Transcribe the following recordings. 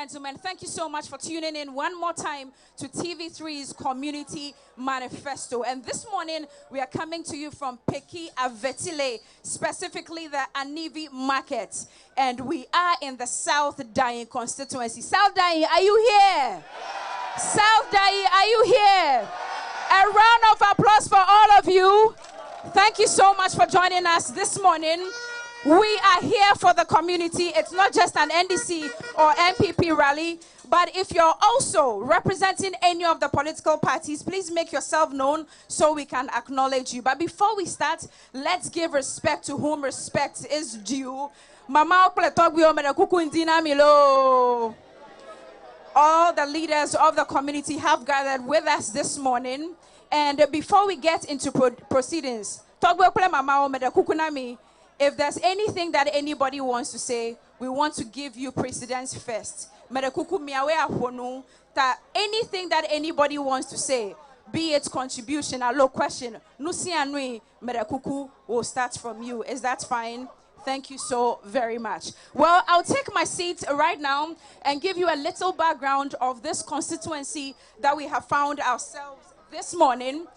gentlemen, thank you so much for tuning in one more time to TV3's Community Manifesto. And this morning, we are coming to you from Peki Avetile, specifically the Anivi Market. And we are in the South Dying constituency. South Dying, are you here? South Dying, are you here? A round of applause for all of you. Thank you so much for joining us this morning. We are here for the community. It's not just an NDC or MPP rally, but if you're also representing any of the political parties, please make yourself known so we can acknowledge you. But before we start, let's give respect to whom respect is due. Mama Milo. All the leaders of the community have gathered with us this morning. And before we get into proceedings, if there's anything that anybody wants to say, we want to give you precedence first. That anything that anybody wants to say, be it contribution, a low question, will start from you. Is that fine? Thank you so very much. Well, I'll take my seat right now and give you a little background of this constituency that we have found ourselves this morning.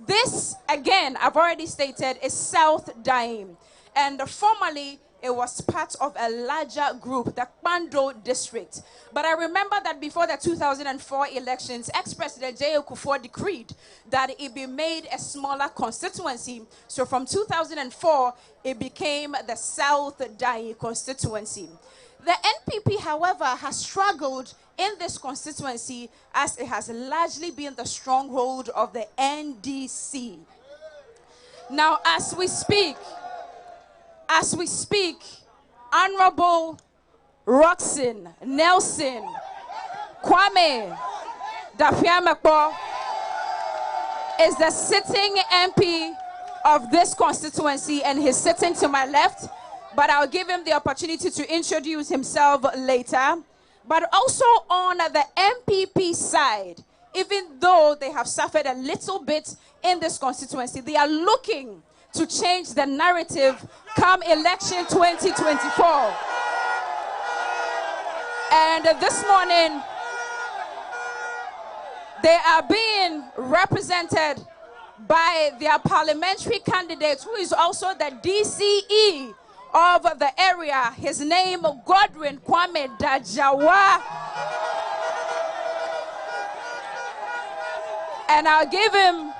This, again, I've already stated, is South Dying. And formerly, it was part of a larger group, the Kpando district. But I remember that before the 2004 elections, ex-President J.O. Kufuor decreed that it be made a smaller constituency. So from 2004, it became the South Dying constituency. The NPP, however, has struggled in this constituency as it has largely been the stronghold of the NDC. Now, as we speak, Honorable Roxanne Nelson Kwame Dafiamekpo is the sitting MP of this constituency, and he's sitting to my left, but I'll give him the opportunity to introduce himself later. But also on the MPP side, even though they have suffered a little bit in this constituency, they are looking to change the narrative come election 2024. And this morning, they are being represented by their parliamentary candidate, who is also the DCE of the area. His name, Godwin Kwame Dajawa. And I'll give him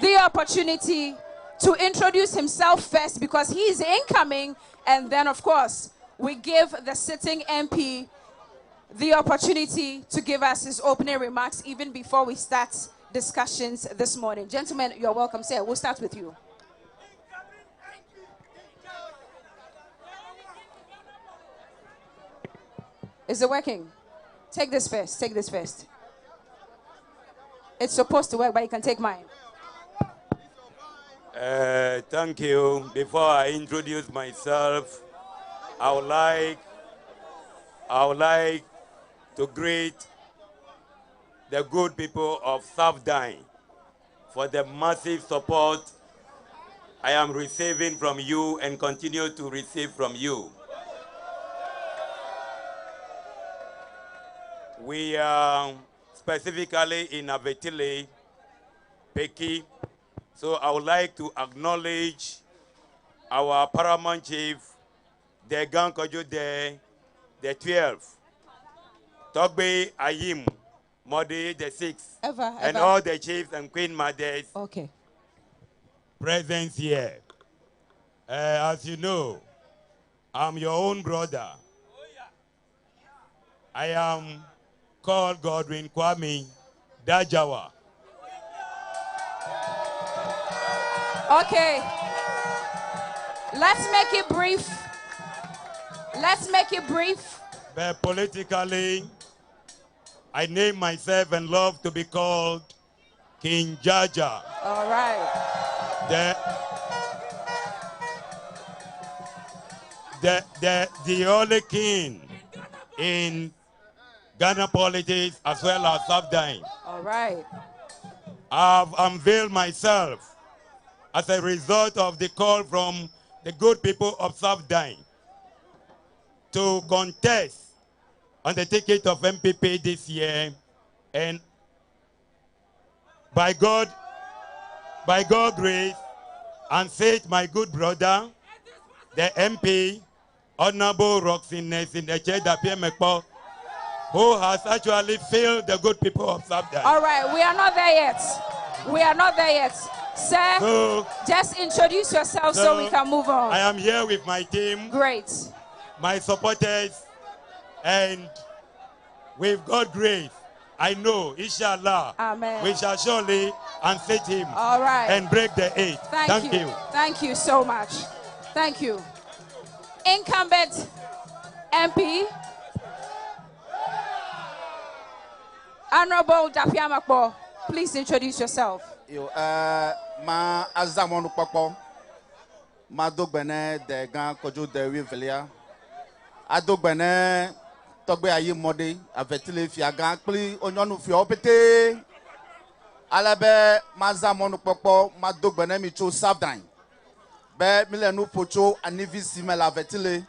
the opportunity to introduce himself first because he is incoming, and then of course we give the sitting MP the opportunity to give us his opening remarks even before we start discussions this morning. Gentlemen, you're welcome. Sir, we'll start with you. Is it working? Take this first. Take this first. It's supposed to work, but you can take mine. Thank you. Before I introduce myself, I would like to greet the good people of South Dying for the massive support I am receiving from you and continue to receive from you. We are specifically in Avetile, Peki. So I would like to acknowledge our paramount chief, the Gankojo the 12th, Togbe Ayim, Modi the 6th, and all the chiefs and queen mothers present here. As you know, I'm your own brother. I am called Godwin Kwame Dajawa. Okay, let's make it brief. Let's make it brief. But politically, I name myself and love to be called King Jaja. All right. The only king in Ghana politics as well as South Dying. All right. I've unveiled myself as a result of the call from the good people of South Dying to contest on the ticket of MPP this year, and by God grace, and faith, my good brother, the MP, Honorable Roxy Nesindechedapie, who has actually failed the good people of Sabda. All right, we are not there yet. We are not there yet. Sir, so, just introduce yourself so we can move on. I am here with my team. Great. My supporters, and with God's grace, I know, inshallah, amen, we shall surely unseat him. All right. And break the 8. Thank you. Thank you so much. Thank you. Incumbent MP, Honorable Dapiamakbo, please introduce yourself. Ma azamonu pokpo ma dogbene de gan kojo de wivelia adogbene togbe ayi mode avetile fi agan pli onyonu fi opete alabe ma zamonu pokpo ma dogbene mi cho savdan be milenu pocho anivi simela avetile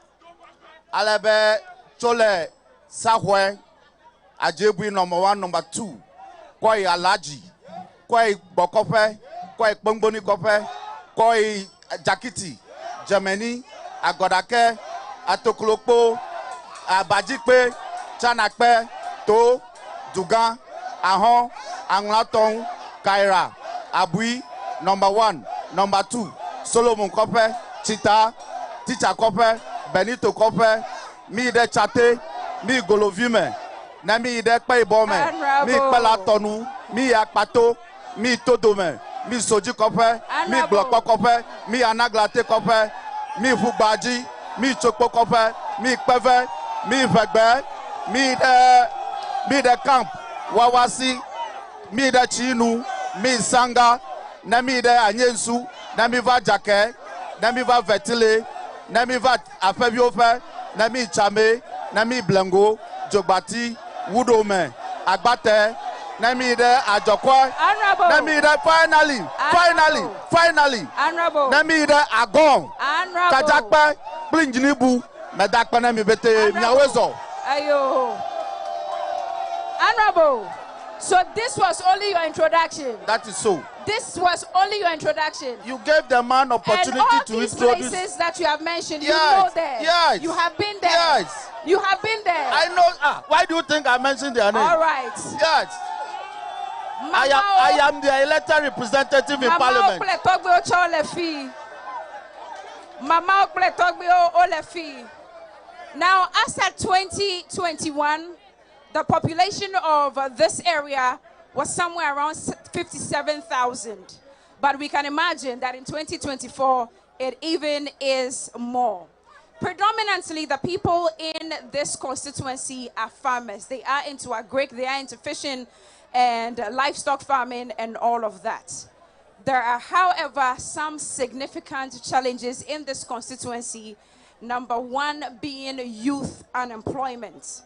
alabe chole sahwe ajebu number 1 number 2 koi alaji koi bokofe koi kpongboni kofe koi jakiti Germany agodake atokolokpo abajipe chanakpe to dugan ahon anlaton kaira abui number 1 number 2 Solomon kofe chita teacher kofe Benito kofe mi de chate mi golovime na mi de pe ibome mi pela tonu mi akpato mi todome mi soji kofe mi glokpo kofe mi anaglate kofe mi fugbaji mi chokpo kofe mi peve mi vegbe mi de camp wawasi mi de chinu mi sanga na mi de anyensu na mi va jake na mi va vetile na mi va afebiofe na mi chame na mi blengo jogbati wudome agbate na mi de ajokwa na mi de finally na mi de agon kajakpe blinjinibu medakpe na mi bete miawezo ayo. Honorable, so this was only your introduction. That is so. This was only your introduction. You gave the man opportunity and all to these introduce places that you have mentioned, yes, you know them. Yes. You have been there. Yes. You have been there. I know. Why do you think I mentioned their name? All right. Yes. I am the elected representative in Parliament. Now, as at 2021, the population of this area was somewhere around 57,000. But we can imagine that in 2024, it even is more. Predominantly, the people in this constituency are farmers. They are into agric, they are into fishing and livestock farming and all of that. There are, however, some significant challenges in this constituency. Number one being youth unemployment.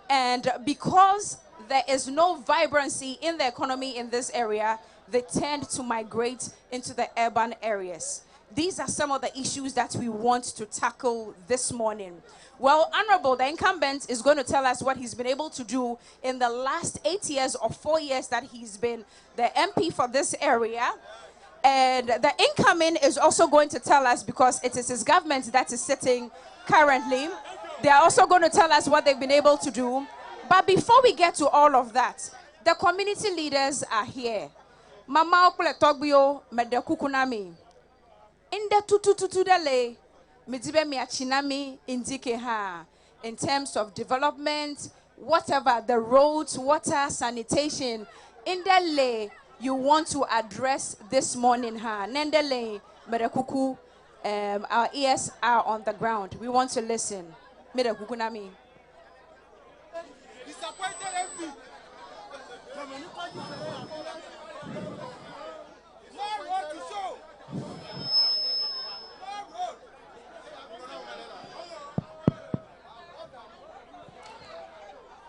And because there is no vibrancy in the economy in this area, they tend to migrate into the urban areas. These are some of the issues that we want to tackle this morning. Well, Honorable, the incumbent, is going to tell us what he's been able to do in the last 8 years or 4 years that he's been the MP for this area. And the incoming is also going to tell us, because it is his government that is sitting currently, they are also going to tell us what they've been able to do. But before we get to all of that, the community leaders are here. Mama Okule Togbio Medekukunami. In the tutututudale, Midibe Miachinami indike ha. In terms of development, whatever, the roads, water, sanitation, in the lay, you want to address this morning ha. Nendele Medekuku, our ears are on the ground. We want to listen. Medekukunami.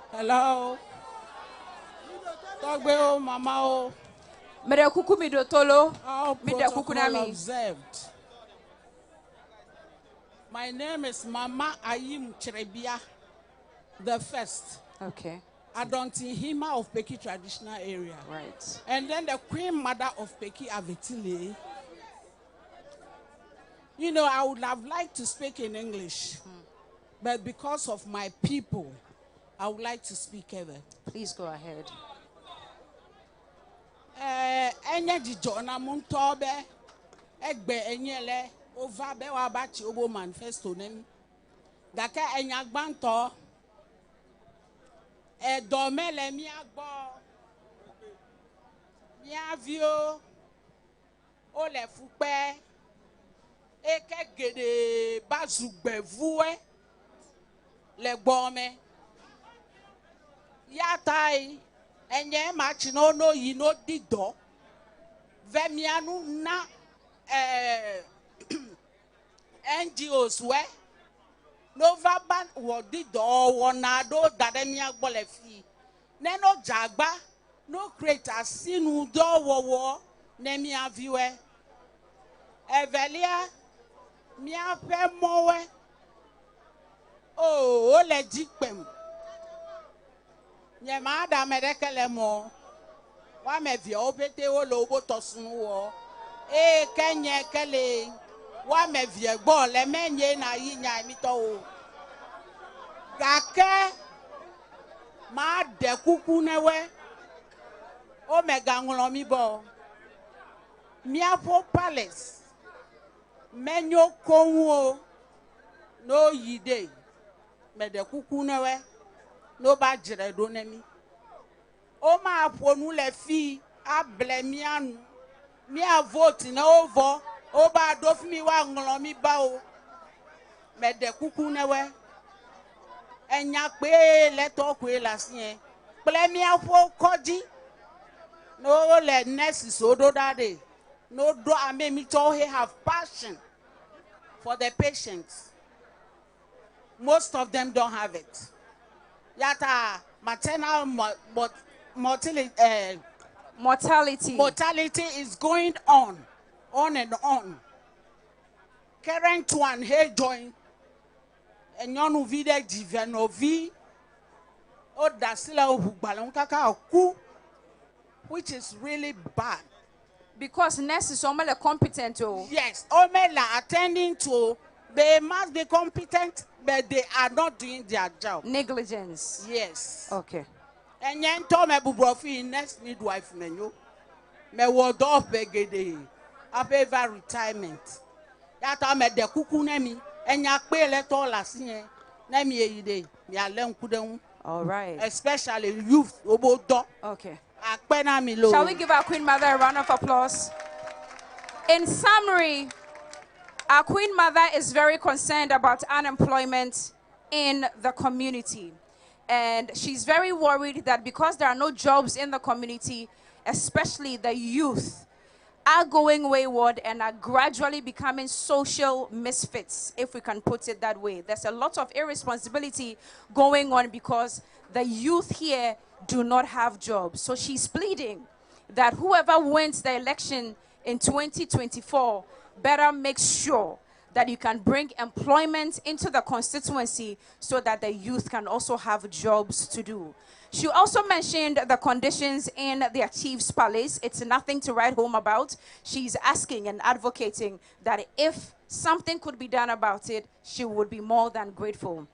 Hello. Togbeo, Mama. Medekuku midotolo. All protocol observed. My name is Mama Ayim Cherebia. the first. Okay. Adonti Hima of Peki traditional area. Right. And then the Queen Mother of Peki Avetile. You know, I would have liked to speak in English, but because of my people, I would like to speak ever. Please go ahead. Enya jijona muntobe egbe enyele over be wa bachi obo manifesto nem daka enya gbanto domele mi agbo mi avio o le fupe eke gede bazugbe vue le gbome yatai enye machi no yi no dido vemianu na NGOs we nova ban wo dido wona do dademia gbole fi neno jagba no create asinu do wowo nemia viwe evelia mia pe mowe o le jipem nye ma da medekele mo wa me vi obete wo lo bo tosun wo kenye kele wa me vi egbo le menye na yi nya mi to o gake ma de kuku newe o me gangulo mi bo mi afo palace menyo konwo no yide me de kuku newe no ba jere do nemi o ma ponu le fi able mi anu mi a vote na ovo o ba do fi mi wa nglon mi ba o me de kuku newe enya pe le to ku elasin ple mi afo koji no le nurse so do dade no do ame mi to he have passion for the patients. Most of them don't have it. Yata maternal mortality is going on and on. Current one hey join and yon vide divenovi o dasila o kaka ku, which is really bad. Because nurses are only competent. Yes, Omela attending to, they must be competent, but they are not doing their job. Negligence. Yes. Okay. And yen to me buburofi next midwife menu. Me ward off begede. Abeva retirement. Yata me de kuku nemi. Enya pe le to lasin nemi eyide. Mi alem kudenwu. All right. Especially youth obodo. Okay. Shall we give our Queen Mother a round of applause? In summary, our Queen Mother is very concerned about unemployment in the community. And she's very worried that because there are no jobs in the community, especially the youth, are going wayward and are gradually becoming social misfits, if we can put it that way. There's a lot of irresponsibility going on because the youth here do not have jobs. So she's pleading that whoever wins the election in 2024 better make sure that you can bring employment into the constituency so that the youth can also have jobs to do. She also mentioned the conditions in their chief's palace. It's nothing to write home about. She's asking and advocating that if something could be done about it, she would be more than grateful.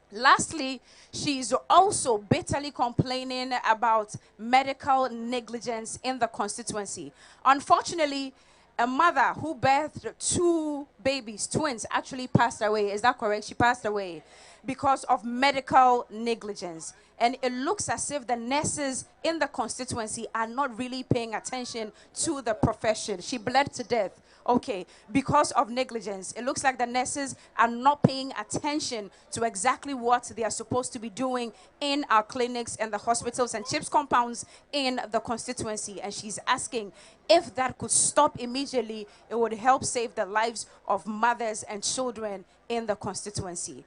Lastly, she's also bitterly complaining about medical negligence in the constituency. Unfortunately, a mother who birthed 2 babies, twins, actually passed away. Is that correct? She passed away because of medical negligence. And it looks as if the nurses in the constituency are not really paying attention to the profession. She bled to death. Okay, because of negligence. It looks like the nurses are not paying attention to exactly what they are supposed to be doing in our clinics and the hospitals and CHIPS compounds in the constituency. And she's asking if that could stop immediately, it would help save the lives of mothers and children in the constituency.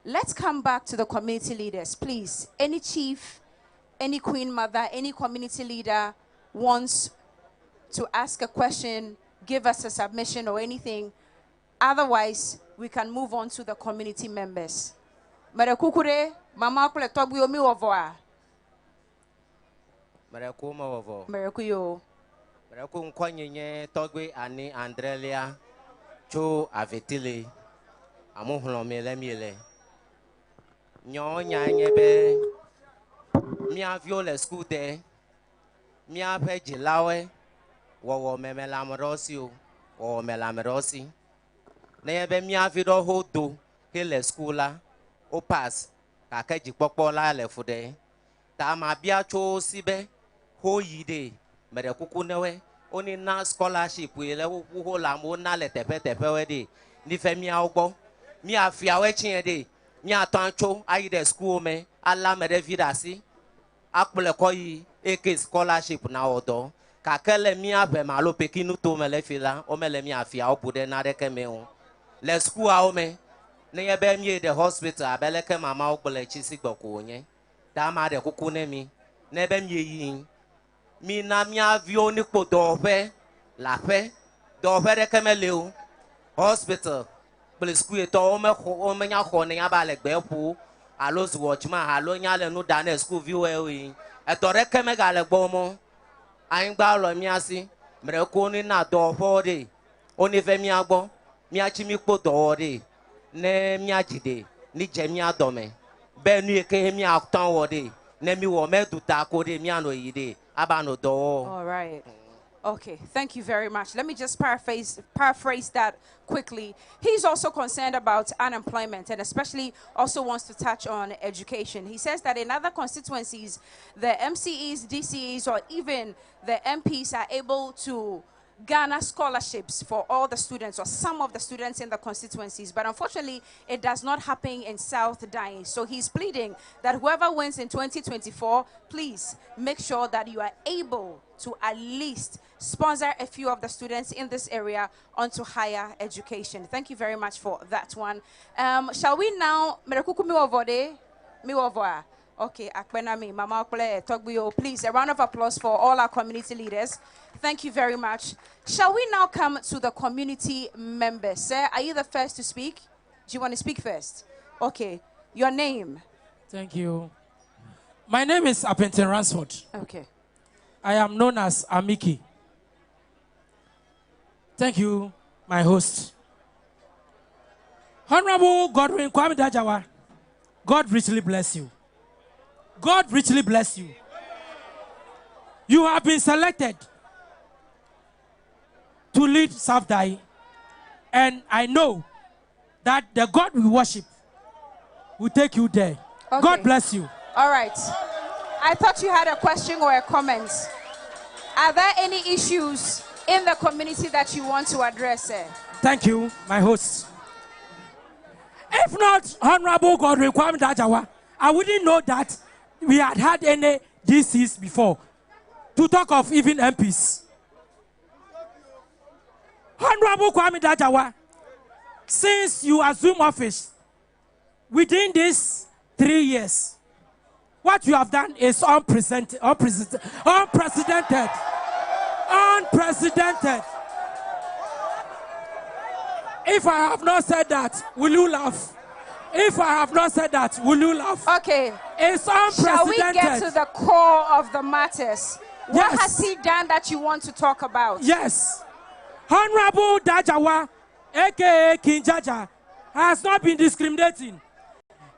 Let's come back to the community leaders, please. Any chief, any queen mother, any community leader wants to ask a question, give us a submission or anything. Otherwise, we can move on to the community members. Merekukure, mama kule tobu yomi wovoa. Mereku wovo. Merekuyo. Mereku nkwanyenye togwe ani Andrelia cho avetile. Amuhlo miele. Nyonya nyebe. Mia viole school de. Mia peji lawe. Wo memelamerosi o. Wo melamerosi. Nebe mia vido hodo. Hele schoola. O pass. Kakeji pokpo la le fude. Ta ma bia cho sibe. Ho yide. Mere kukunewe. Oni na scholarship we le ho la mo na le tepe we de. Ni fe mia ogbo. Mia fia we chin de. Mia tancho ayi de school me. Ala mere vidasi. Akpole koyi eke scholarship na odo. Kakele mia be malo pekinu to mele fila. O mele mia fia obude na reke me o. Le school a o me. Ne be mi de hospital abeleke mama okpole chisi gboko onye. Da ma de kukune mi. Ne be mi yin. Mi na mi avio ni po dobe la fe dobe reke me leo hospital ple school eto o me nya ho ne aba le gbe pu alo watchman alo nya le no da na school view e eto reke me ga le gbo mo ayin gba lo mi asi mere ko ni na do fo de oni fe mi agbo mi achi mi po do de ne mi ajide ni je mi adome be nu eke mi aktan wo de ne mi wo me duta ko de mi ano yide abano do. All right. Okay, thank you very much. Let me just paraphrase that quickly. He's also concerned about unemployment and especially also wants to touch on education. He says that in other constituencies, the MCEs, DCEs, or even the MPs are able to garner scholarships for all the students or some of the students in the constituencies. But unfortunately, it does not happen in South Dai. So he's pleading that whoever wins in 2024, please make sure that you are able to at least sponsor a few of the students in this area onto higher education. Thank you very much for that one. Shall we now... Okay, Akbenami, Mama Okpole, Togbuyo, please, a round of applause for all our community leaders. Thank you very much. Shall we now come to the community members? Sir, are you the first to speak? Do you want to speak first? Okay, your name? Thank you. My name is Apenten Ransford. Okay. I am known as Amiki. Thank you, my host. Honorable Godwin Kwame Dajawa, God richly bless you. God richly bless you. You have been selected to lead South Dai, and I know that the God we worship will take you there. Okay. God bless you. All right. I thought you had a question or a comment. Are there any issues in the community that you want to address, sir? Thank you, my host. If not Honorable Godwin Kwame Dajawa, I wouldn't know that we had any DCs before, to talk of even MPs. Honorable Kwame Dajawa, since you assume office, within these 3 years, what you have done is unprecedented. Unprecedented. If I have not said that, will you laugh? If I have not said that, will you laugh? Okay. It's unprecedented. Shall we get to the core of the matters? What has he done that you want to talk about? Yes. Honorable Dajawa, a.k.a. King Jaja, has not been discriminating.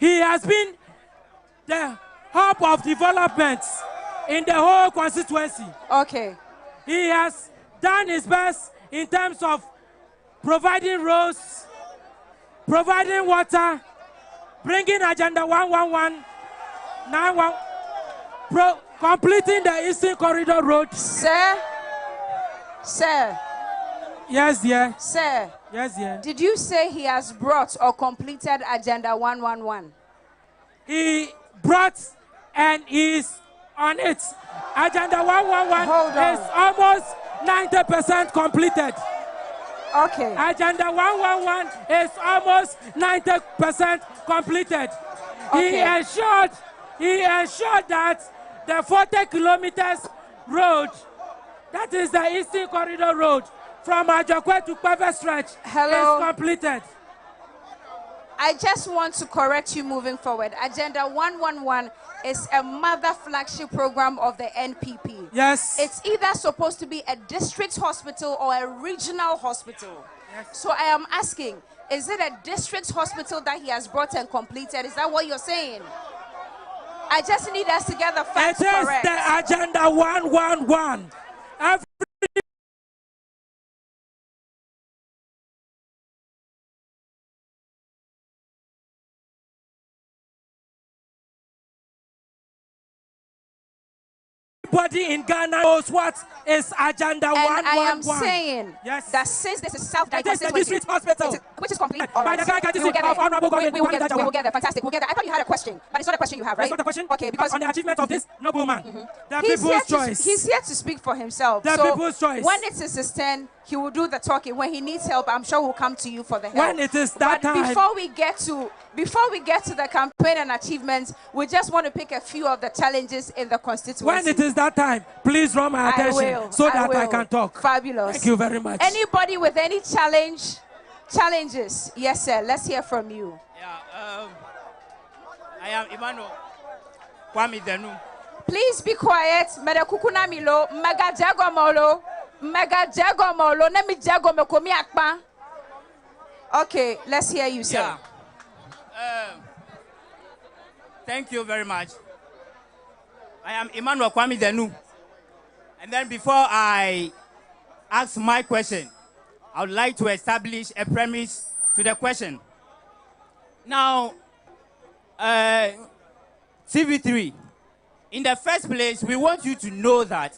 He has been the hub of development in the whole constituency. Okay. He has done his best in terms of providing roads, providing water, bringing Agenda 11191, completing the Eastern Corridor Road. Sir? Yes, dear. Sir? Yes, dear. Did you say he has brought or completed Agenda 111? He brought and is on it. Agenda 111 is almost 90% completed. Okay. Agenda 111 is almost 90% completed. Okay. He ensured that the 40 kilometers road, that is the Eastern Corridor Road, from Ajokwe to Peve Stretch, is completed. I just want to correct you moving forward. Agenda 111 is a mother flagship program of the NPP. Yes. It's either supposed to be a district hospital or a regional hospital. Yes. So I am asking, is it a district hospital that he has brought and completed? Is that what you're saying? I just need us to get the facts correct. It is the Agenda 111. Everybody in Ghana knows what is Agenda 111. And I am saying that since this is South District Hospital, which is complete, by the Ghana District of Honorable Government, we will get there. Fantastic, we'll get there. I thought you had a question, but it's not a question you have, right? It's not a question. Okay, because on the achievement of this nobleman, the he's people's choice. He's here to speak for himself. The people's choice. When it is his turn, he will do the talking. When he needs help, I'm sure we'll come to you for the help. When it is that time. Before we get to the campaign and achievements, we just want to pick a few of the challenges in the constituency. When it is that time, please draw my attention so that I can talk. Fabulous. Thank you very much. Anybody with any challenges? Yes, sir. Let's hear from you. Yeah, I am Emmanuel Kwame Denu. Please be quiet. Meda kukuna milo, mega jago molo, nemi jago mekomi akpa. Okay, let's hear you, sir. Yeah. Thank you very much. I am Emmanuel Kwame Denu. And then before I ask my question, I would like to establish a premise to the question. Now, TV3, in the first place, we want you to know that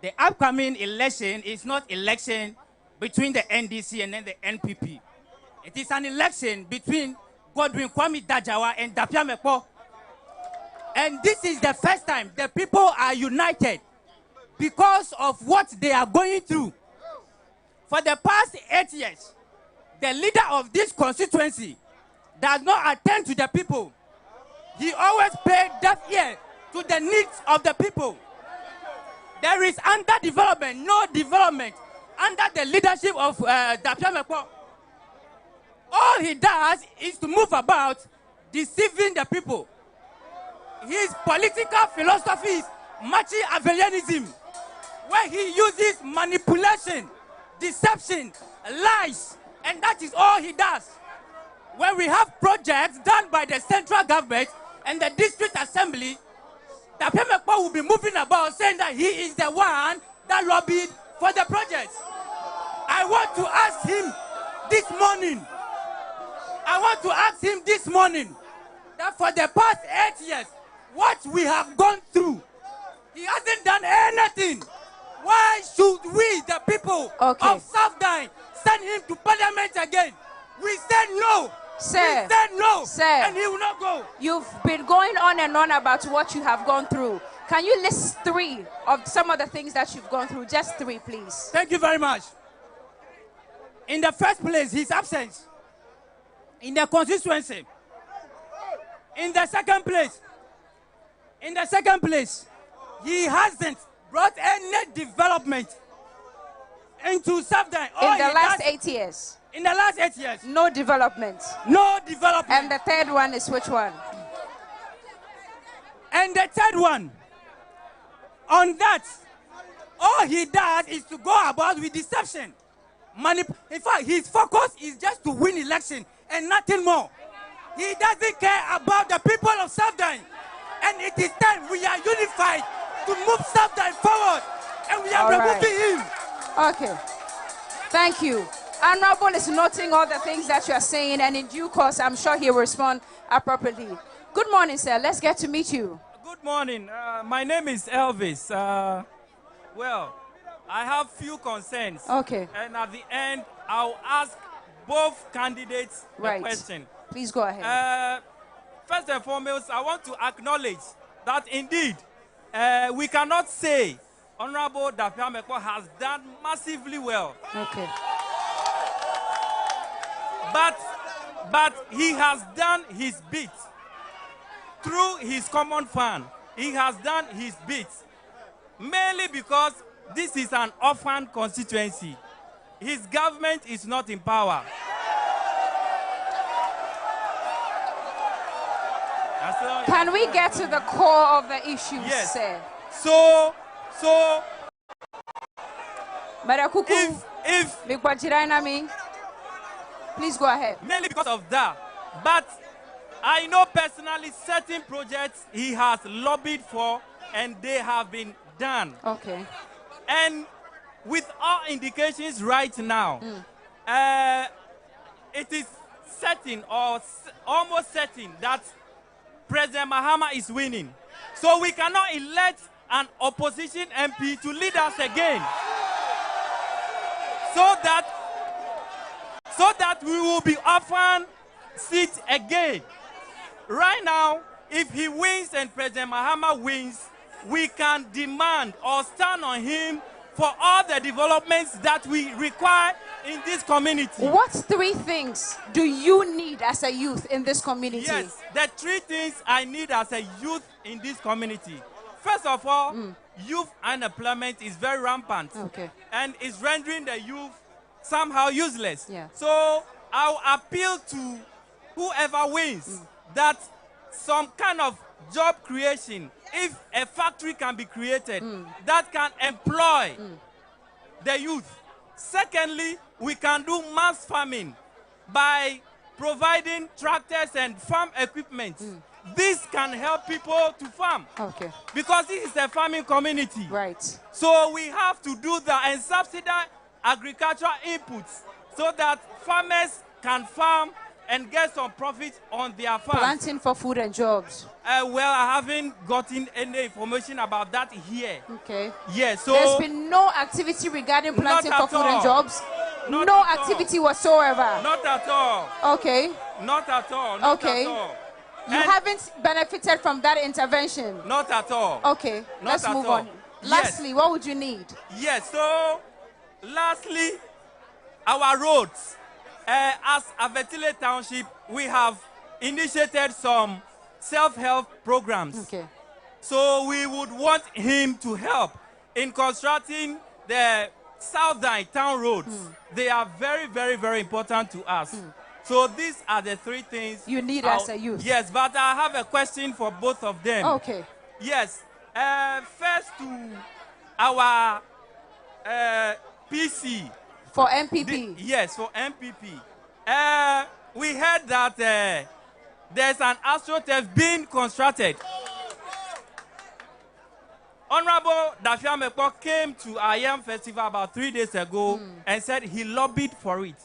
the upcoming election is not election between the NDC and then the NPP. It is an election between Godwin Kwame Dajawa and Dapia Mekpo. And this is the first time the people are united because of what they are going through. For the past 8 years, the leader of this constituency does not attend to the people. He always paid deaf ear to the needs of the people. There is underdevelopment, no development under the leadership of Dapia Mekpo. All he does is to move about deceiving the people. His political philosophy is Machiavellianism, where he uses manipulation, deception, lies, and that is all he does. When we have projects done by the central government and the district assembly, the Pemekpa will be moving about saying that he is the one that lobbied for the projects. I want to ask him this morning that for the past 8 years, what we have gone through, he hasn't done anything. Why should we, the people of South Dine, send him to parliament again? We said no. Sir, we said no. Sir, and he will not go. You've been going on and on about what you have gone through. Can you list 3 of some of the things that you've gone through? Just 3, please. Thank you very much. In the first place, his absence in the constituency. In the second place, he hasn't brought any development into South Dine. In the last 8 years. In the last 8 years. No development. No development. And the third one is which one? And the third one, on that, all he does is to go about with deception. In fact, his focus is just to win election and nothing more. He doesn't care about the people of South Dine. And it is time we are unified to move South Dine forward. And we are removing him. Okay. Thank you. Honorable is noting all the things that you are saying, and in due course, I'm sure he will respond appropriately. Good morning, sir. Let's get to meet you. Good morning. My name is Elvis. Well, I have few concerns. Okay. And at the end, I'll ask both candidates the question. Please go ahead. First and foremost, I want to acknowledge that indeed, we cannot say Honorable Dapia Mekpo has done massively well. Okay. But he has done his bit. Through his common fund, he has done his bit. Mainly because this is an orphan constituency. His government is not in power. Can we get to the core of the issue, Yes. sir? So Marakuku, if please go ahead. mainly because of that, but I know personally certain projects he has lobbied for and they have been done. Okay. And with all indications right now, it is certain or almost certain that President Mahama is winning. So we cannot elect an opposition MP to lead us again. So that we will be offered seats again. Right now, if he wins and President Mahama wins, we can demand or stand on him for all the developments that we require in this community. What 3 things do you need as a youth in this community? Yes, the 3 things I need as a youth in this community. First of all, youth unemployment is very rampant. Okay. And is rendering the youth somehow useless. Yeah. So I'll appeal to whoever wins that some kind of job creation, if a factory can be created that can employ the youth. Secondly, we can do mass farming by providing tractors and farm equipment. This can help people to farm. Okay. Because this is a farming community. Right. So we have to do that and subsidize agricultural inputs so that farmers can farm and get some profit on their farms. Planting for food and jobs. Well, I haven't gotten any information about that here. Okay. Yes, so there's been no activity regarding planting for food and jobs. Not no at activity whatsoever. Not at all. Okay. Not at all. Not Okay. at all. You haven't benefited from that intervention. Not at all. Okay. Not Let's at move all. on. Lastly, what would you need? Yes, so lastly, our roads. As Avetile Township, we have initiated some self-help programs. Okay. So we would want him to help in constructing the southern town roads. They are very, very, very important to us. So these are the 3 things you need as a youth. Yes, but I have a question for both of them. Okay. Yes. First to our PC. For MPP? Yes, for MPP. We heard that there's an AstroTurf being constructed. Honorable Dafia Mekpo came to our Yam Festival about 3 days ago and said he lobbied for it.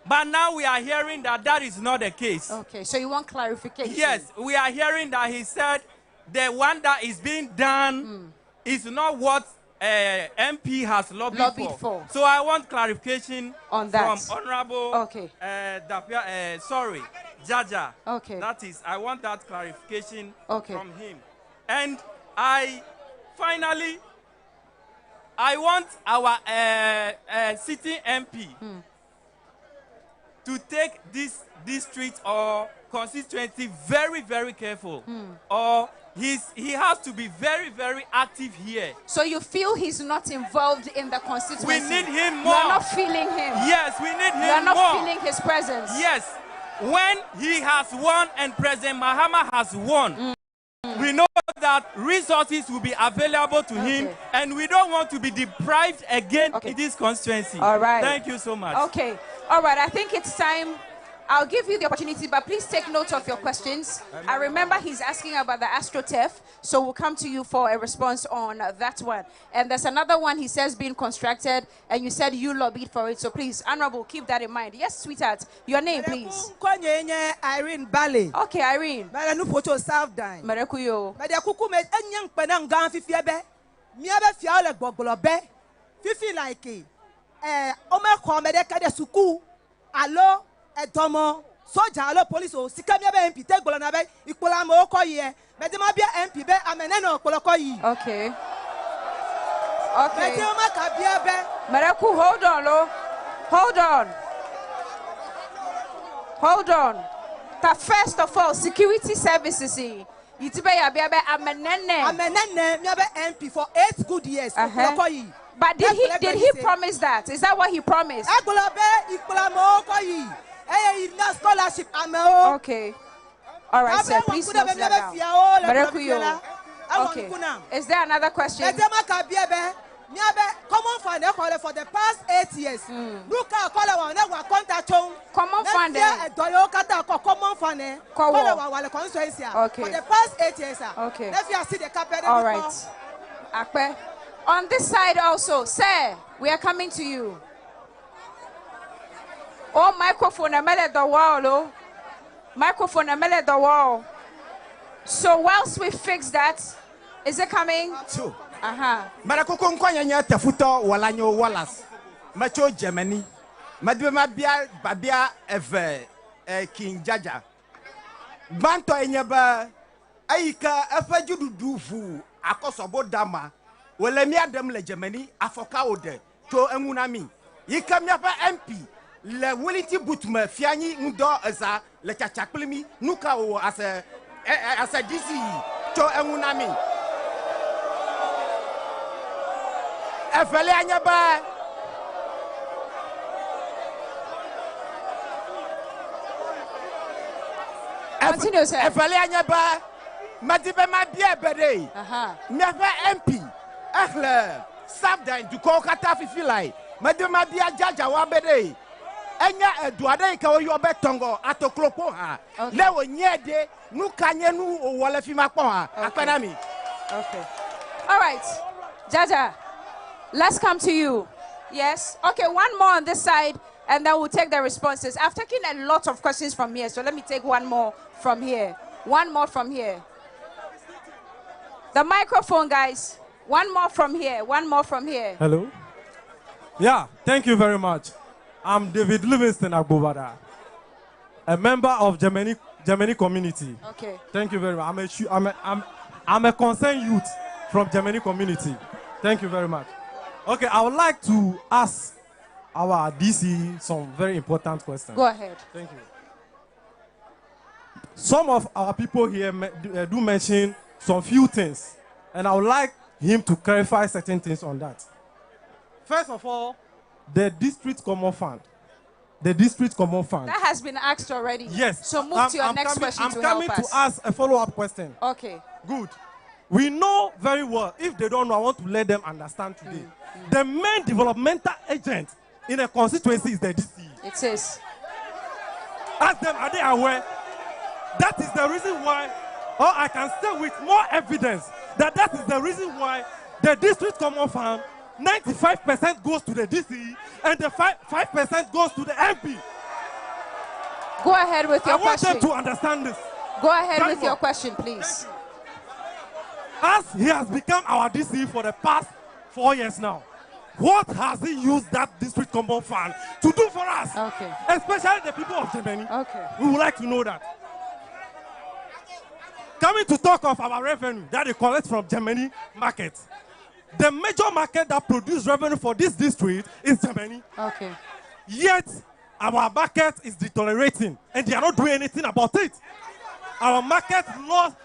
But now we are hearing that that is not the case. Okay, so you want clarification? Yes, we are hearing that he said the one that is being done is not what MP has lobbied for. So I want clarification on that from Honorable Jaja. Okay. That is, I want that clarification from him. And finally, I want our sitting MP to take this district or constituency very, very careful. Or he has to be very, very active here. So you feel he's not involved in the constituency? We need him more. You are not feeling him? Yes, we need him more. You are not feeling his presence? Yes. When he has won and President Mahama has won, we know that resources will be available to him, and we don't want to be deprived again in this constituency. All right. Thank you so much. Okay. All right. I think it's time. I'll give you the opportunity, but please take note of your questions. I remember he's asking about the AstroTurf, so we'll come to you for a response on that one. And there's another one he says being constructed, and you said you lobbied for it. So please, Honorable, keep that in mind. Yes, sweetheart. Your name, please. Irene Bale. Okay, Irene. Bale no pocho South Dine. Merekuyo. Bade kuku me enyang penang gan fifie be. Miabe fia ole gbogbolo be. Fifi like ome ko me de kade suku. Allo Edomo, soja, allo police o sikamia be MP te gbolo na be ipola mo ko ye. Me de ma bia MP be amene no okpolo ko yi. Okay. Okay. Me de o ma ka bia be. Mereku, hold on, lo. Hold on. Hold on. First of all, security services amenene miabe MP for 8 good years. But did he promise that? Is that what he promised? Scholarship. Okay. All right, sir. Please note that down. Marekuyo. Okay. Is there another question? For the past 8 years. Common fund. Okay. For the past 8 years. Okay. All right. Akpe. On this side also, sir, we are coming to you. Oh, microphone, I'm at the wall. Oh. Microphone, I'm at the wall. So whilst we fix that, is it coming? Sure. Marakoko nkwanya tafuto walanyo walas. Macho Germany. Madwe babia eve King Jaja. Banto enyeba ayika afajududufu akosobo dama. Wele mi adam le Germany afoka ode to enunami. Yika mi apa MP le Wellington Butma fiani ndo eza le chachaklimi nuka o as a DC to enunami. Efele anyaba continue, sir. Efele anyaba madibe mabia bede. Never MP ekle sabdan du ko kata fifi lai madibe mabia jaja wa bede. Enya eduade ka oyo betongo atoklopo ha. Le onyede nu kanye nu wole fi makpon ha. Akpanami. Okay. All right. Jaja. Let's come to you. Yes. Okay, one more on this side, and then we'll take the responses. I've taken a lot of questions from here, so let me take one more from here. One more from here. The microphone, guys. One more from here. One more from here. Hello. Yeah, thank you very much. I'm David Livingston Agbobada, a member of Germany community. Okay. Thank you very much. I'm a concerned youth from Germany community. Thank you very much. Okay, I would like to ask our DC some very important questions. Go ahead. Thank you. Some of our people here do mention some few things, and I would like him to clarify certain things on that. First of all, the district common fund. The district common fund. That has been asked already. Yes. So move to your next question to help us. I'm coming to ask a follow-up question. Okay. Good. We know very well, if they don't know, I want to let them understand today. The main developmental agent in a constituency is the DC. It is. Ask them, are they aware? That is the reason why, or I can say with more evidence, that is the reason why the district common fund, 95% goes to the DC, and the 5% goes to the MP. Go ahead with your question. I want them to understand this. Go ahead with your question, please. As he has become our DC for the past 4 years now, what has he used that district common fund to do for us? Okay. Especially the people of Germany. Okay. We would like to know that. Coming to talk of our revenue that they collect from Germany market. The major market that produces revenue for this district is Germany. Okay. Yet, our market is deteriorating and they are not doing anything about it. Our market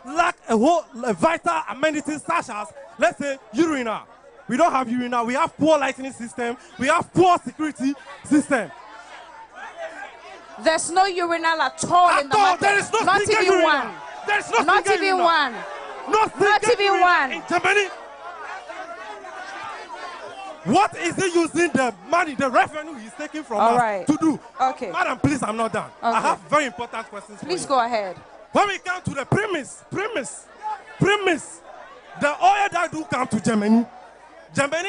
lack a vital amenities such as, let's say, urinal. We don't have urinal. We have poor lighting system. We have poor security system. There's no urinal at all in the market. There is no not even urinal. one. There is no not even urinal. one. Not even one. In Germany. What is he using the money, the revenue he's taking from us to do? Okay. Madam, please, I'm not done. Okay. I have very important questions. Please go ahead. When we come to the premise, the oil that do come to Germany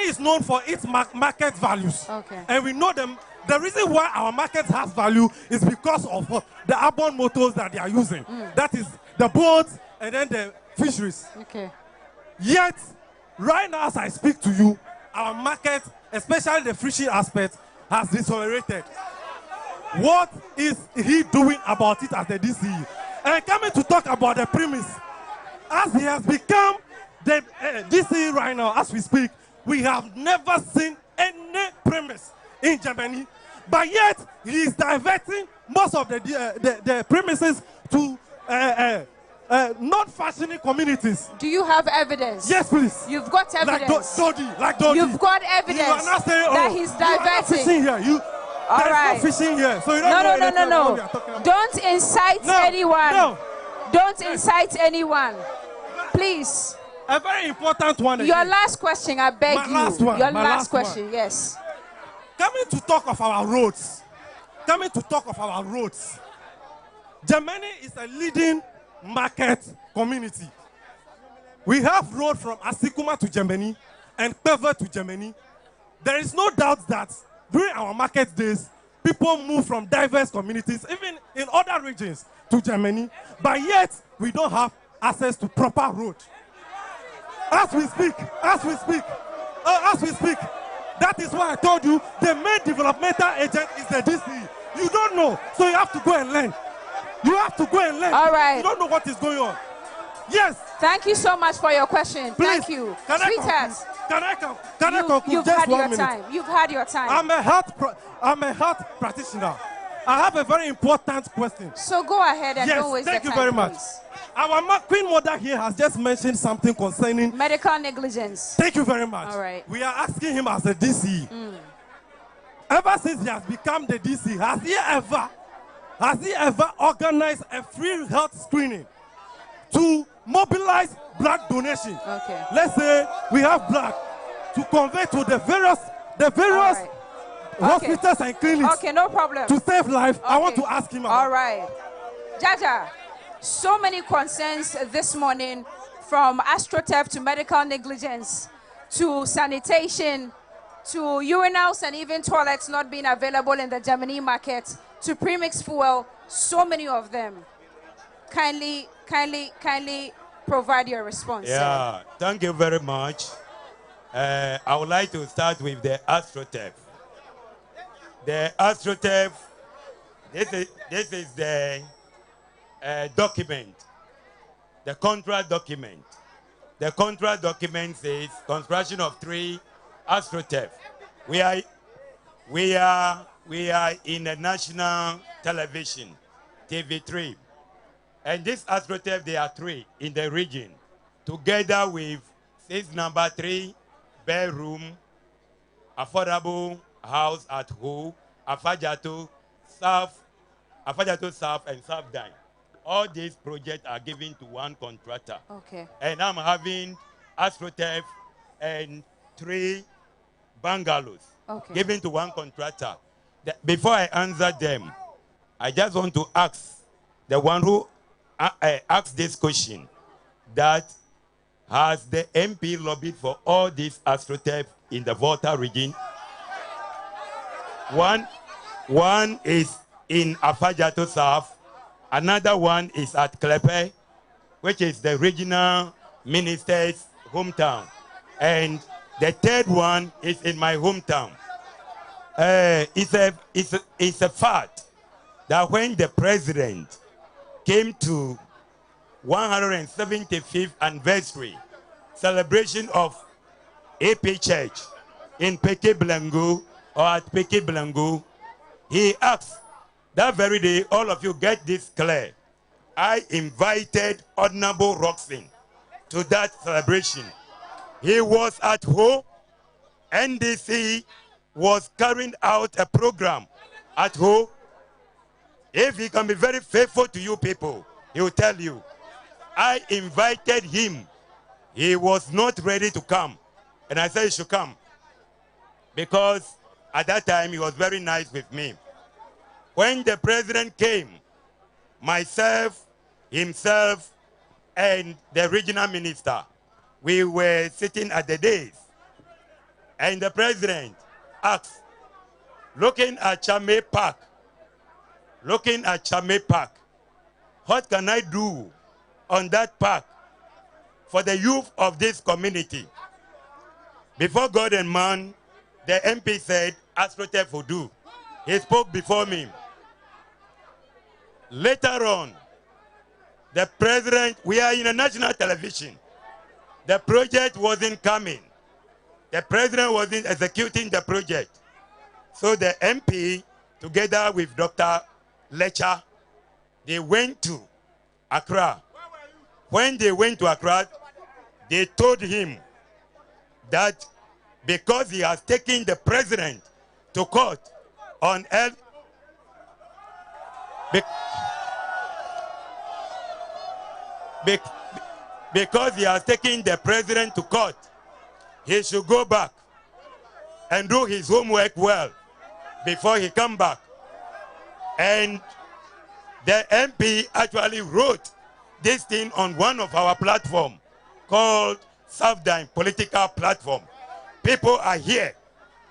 is known for its market values. Okay. And we know them. The reason why our market has value is because of the urban motors that they are using. That is the boats and then the fisheries. Okay. Yet, right now as I speak to you, our market, especially the fishing aspect, has deteriorated. What is he doing about it as the DC? And coming to talk about the premise, as he has become the DC right now, as we speak, we have never seen any premise in Germany, but yet he is diverting most of the premises to non-functioning communities. Do you have evidence? Yes, please. You've got evidence. Like Dodi. You've got evidence you are not saying, that he's diverting. Fishing here. All right. No fishing here. So you don't know no. Don't incite anyone. No. don't incite anyone. Please. A very important one. Your last question, I beg you. Last one. Your My last one. question, yes. Coming to talk of our roads. Germany is a leading market community. We have road from Asikuma to Germany and Peve to Germany. There is no doubt that during our market days, people move from diverse communities, even in other regions, to Germany, but yet we don't have access to proper road. As we speak, that is why I told you the main developmental agent is the DC. You don't know, so you have to go and learn. All right. You don't know what is going on. Yes. Thank you so much for your question. Please, Thank you. Sweetheart. Can I conclude? You've Just had 1 your minute. time. You've had your time. I'm a health practitioner. I have a very important question. So go ahead and don't waste thank the you time, very much. please. Our Queen Mother here has just mentioned something concerning medical negligence. Thank you very much. All right. We are asking him as a DC. Ever since he has become the DC, has he ever organized a free health screening to mobilize blood donation? Okay. Let's say we have blood to convey to the various right. hospitals and clinics. Okay, no problem. To save life, I want Okay. to ask him about. All right. Jaja, so many concerns this morning, from AstroTurf to medical negligence to sanitation to urinals and even toilets not being available in the Germany market to premixed fuel, so many of them. Kindly provide your response. Yeah, thank you very much. I would like to start with the AstroTurf. The AstroTurf, this is the document, the contract document. The contract document says construction of 3 AstroTurf. We are in a national television, TV3. And this AstroTurf, there are 3 in the region, together with 6 number 3 bedroom, affordable house at Ho, Afajato South, and South Dine. All these projects are given to one contractor. Okay. And I'm having AstroTurf and 3 bungalows given to one contractor. Before I answer them, I just want to ask the one who asked this question, that has the MP lobbied for all these AstroTurf in the Volta region? One is in Afajato South, another one is at Klepe, which is the regional minister's hometown, and the third one is in my hometown. It's a fact that when the president came to 175th anniversary celebration of AP Church in Peke Blangu or at Peke Blangu, he asked that very day, all of you get this clear. I invited Honorable Roxin to that celebration. He was at home. NDC was carrying out a program at home. If he can be very faithful to you people, he will tell you. I invited him. He was not ready to come. And I said he should come. Because at that time, he was very nice with me. When the president came, myself, himself, and the regional minister, we were sitting at the dais. And the president asked, looking at Chame Park, what can I do on that park for the youth of this community? Before God and man, the MP said, AstroTurf will do. He spoke before me. Later on, the president, we are in a national television. The project wasn't coming. The president wasn't executing the project. So the MP, together with Dr. Lecha, they went to Accra. When they went to Accra, they told him that because he has taken the president to court on because he has taken the president to court, he should go back and do his homework well before he come back. And the MP actually wrote this thing on one of our platform called Southern Political Platform. People are here.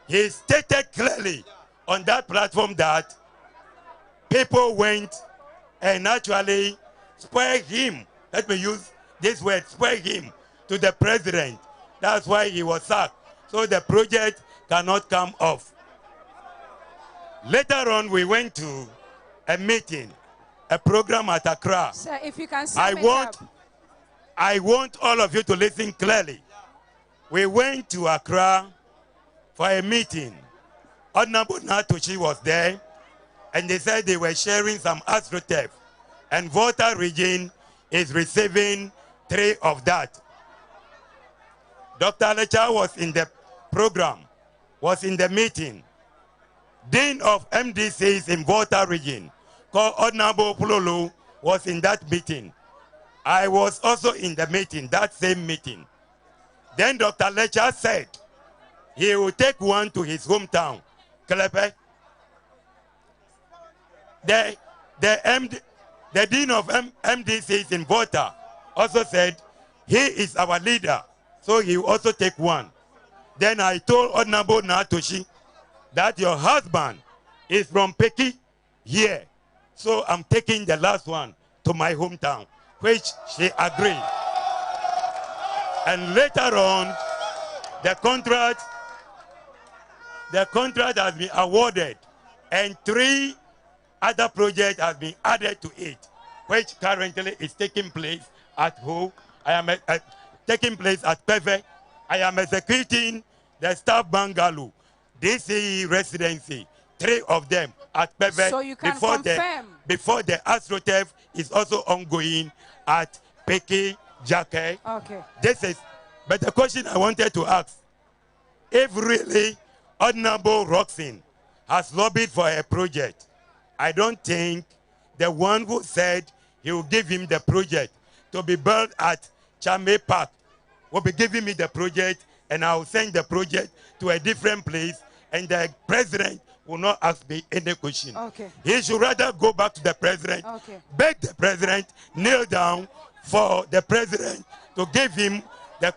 He stated clearly on that platform that people went and actually spurred him. Let me use this word, spurred him to the president. That's why he was sacked. So the project cannot come off. Later on, we went to a meeting, a program at Accra. Sir, if you can sum it up. I want all of you to listen clearly. We went to Accra for a meeting. Honorable Natoshi was there, and they said they were sharing some AstroTurf, and Volta region is receiving 3 of that. Dr. Lecha was in the program, was in the meeting. Dean of MDCs in Volta region, called Honorable Pulolo, was in that meeting. I was also in the meeting, that same meeting. Then Dr. Lecha said he will take one to his hometown, Kelepe. The Dean of MDCs in Volta also said he is our leader, so he will also take one. Then I told Honorable Natoshi that your husband is from Peki here, so I'm taking the last one to my hometown, which she agreed. And later on, the contract has been awarded, and 3 other projects have been added to it, which currently is taking place at home. I am taking place at Peve. I am executing the staff bungalow, DC residency, 3 of them at Peve. So you can confirm. Before the AstroTurf is also ongoing at Peki Jake. Okay. But the question I wanted to ask, if really Honorable Roxin has lobbied for a project, I don't think the one who said he will give him the project to be built at Chame Park will be giving me the project, and I will send the project to a different place, and the president will not ask me any question. Okay. He should rather go back to the president, beg the president, kneel down for the president to give him the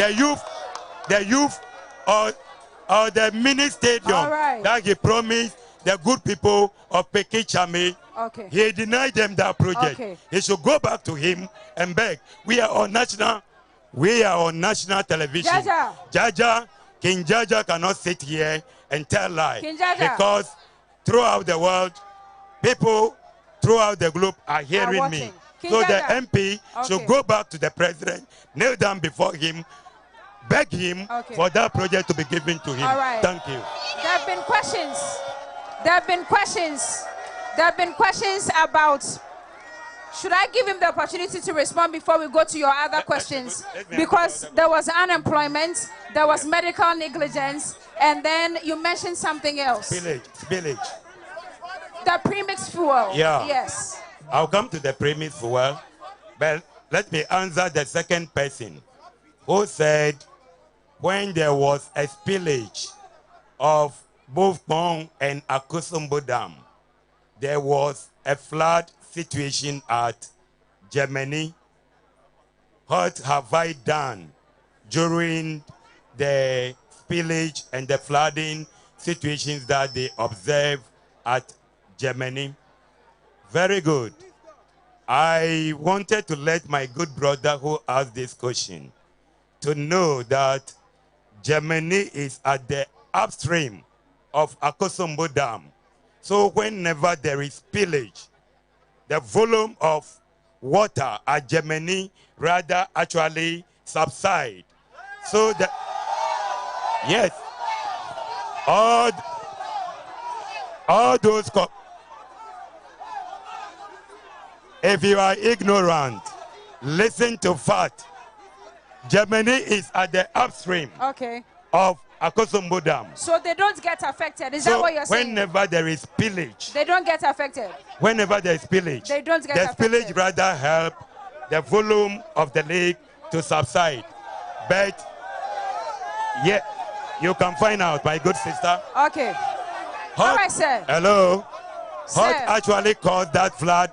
youth or the mini stadium that he promised the good people of Peki Chame. Okay. He denied them that project. Okay. He should go back to him and beg. We are on national television. Jaja, King Jaja cannot sit here and tell lies, because throughout the world, people throughout the globe are hearing me. So the MP should go back to the president, kneel down before him, beg him for that project to be given to him. Thank you. There have been questions. There have been questions. There have been questions about, should I give him the opportunity to respond before we go to your other questions? Because there was unemployment, there was medical negligence, and then you mentioned something else. Spillage. The premixed fuel. Yeah. Yes. I'll come to the premixed fuel, but let me answer the second person who said when there was a spillage of both Pong and Akosombo Dam, there was a flood situation at Germany. What have I done during the spillage and the flooding situations that they observe at Germany? Very good. I wanted to let my good brother who asked this question to know that Germany is at the upstream of Akosombo Dam. So whenever there is spillage, the volume of water at Germany rather actually subside. So that, yes, all those, if you are ignorant, listen to fact. Germany is at the upstream. Okay. of Akosombo Dam. So they don't get affected. Is that what you're saying? Whenever there is spillage, They don't get affected. whenever there is spillage, They don't get the affected. spillage rather help the volume of the lake to subside. But yeah, you can find out, my good sister. Okay. All right, sir. Hello. Sir. What actually caused that flood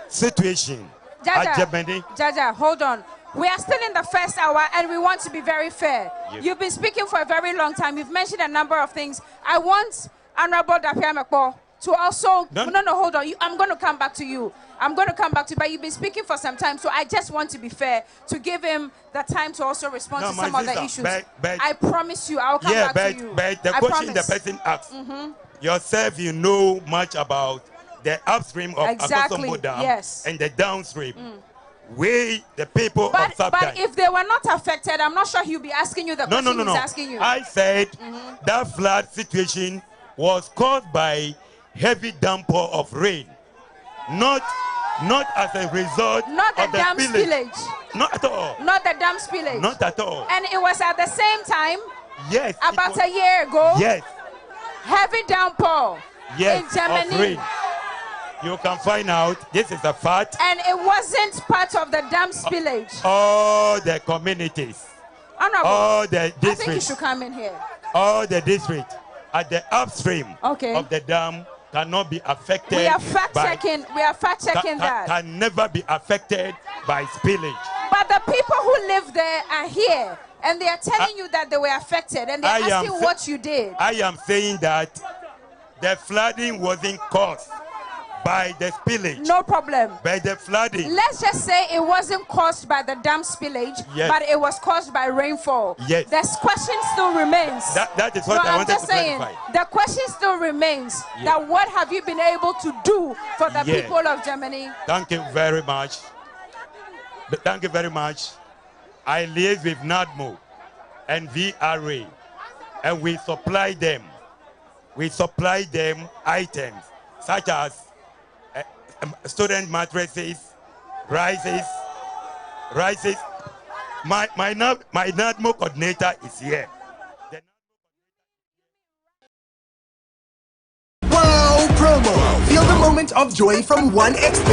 situation at Germany? Jaja, hold on. We are still in the first hour and we want to be very fair. Yes. You've been speaking for a very long time. You've mentioned a number of things. I want Honorable Dapia Mekpo to also... No, hold on. I'm going to come back to you. But you've been speaking for some time, so I just want to be fair to give him the time to also respond to some of the issues. But I promise you, I'll come back to you. But the question the person asked, yourself, you know much about the upstream of Akosombo Dam and the downstream. We, the people of Subdam. But if they were not affected, I'm not sure he'll be asking you the question he's asking you. I said that flood situation was caused by heavy downpour of rain, not as a result of the dam spillage. Not at all. Not the dam spillage. Not at all. And it was at the same time. Yes. About a year ago. Yes. Heavy downpour. Yes. In Germany. Of rain. You can find out. This is a fact. And it wasn't part of the dam spillage. All the communities. Honorable, all the districts. I think you should come in here. All the districts at the upstream of the dam cannot be affected. We are fact checking. We are fact checking that. Can never be affected by spillage. But the people who live there are here, and they are telling you that they were affected, and they're asking what you did. I am saying that the flooding wasn't caused by the spillage. No problem. By the flooding. Let's just say it wasn't caused by the dam spillage, but it was caused by rainfall. Yes. The question still remains. That is what I wanted to clarify. The question still remains that what have you been able to do for the people of Germany? Thank you very much. Thank you very much. I liaise with NADMO and VRA, and we supply them. We supply them items such as student mattresses, rices. My NADMO coordinator is here. Wow promo! Feel the moment of joy from 1xBet.